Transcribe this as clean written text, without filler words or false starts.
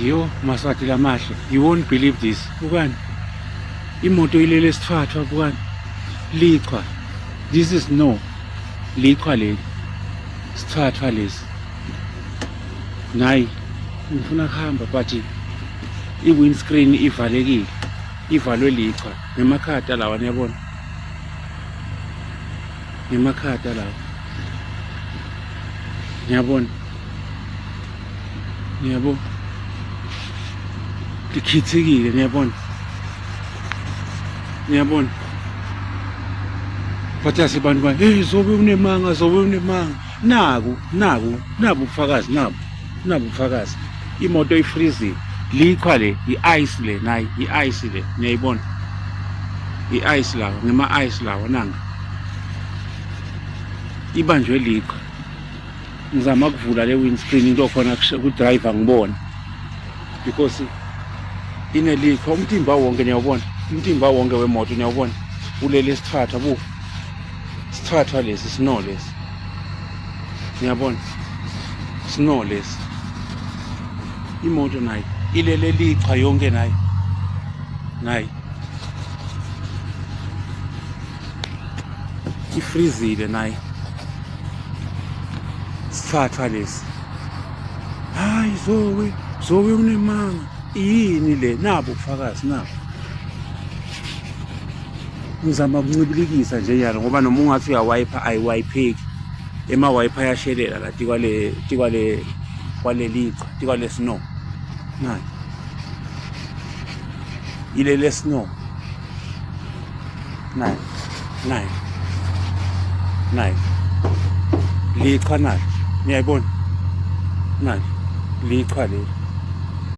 Yo maswati lamahle, you won't believe this. Bukani imoto ilele esithathwa bukani lichwa. This is no lichwa leli sithathwa lesi nayi ngifuna kuhamba but i-windscreen ivalekile, ivalwe lichwa ngemakhata lawa niyabona, ngemakhata lawa niyabona, niyabo likhithikile niyabona, niyabona bathi asibantu ba hey zobe unemanga, zobe unemanga. Naku ubufakazi, nabu ubufakazi. Imoto ifreezile lichwa le, i-ice le nayi, i-ice le niyayibona, i-ice lawa ngema-ice lawa nanga ibanjwe lichwa. Ngizama kuvula le windscreen into khona ku-driver ngibona because inelichwa. Umtimba wonke niyawubona, umtimba wonke wemoto niyawubona ulele sithathwa bufu, sithathwa lesi snow lesi niyabona, snow lesi. Imoto nayi ilele lichwa yonke nayi ifrizile nayi sithathwa lesi. Hayi zobe unemanga yini le, nabo ubufakazi nabo. Ngizama ukuncibilikisa nje yana ngoba noma ungathi uyawiper ayiwipheki, ema-wiper ayashelela la kwale lichwa, kwale snow nayi ilele snow nayi lichwa nalo niyayibona, nayi lichwa leli.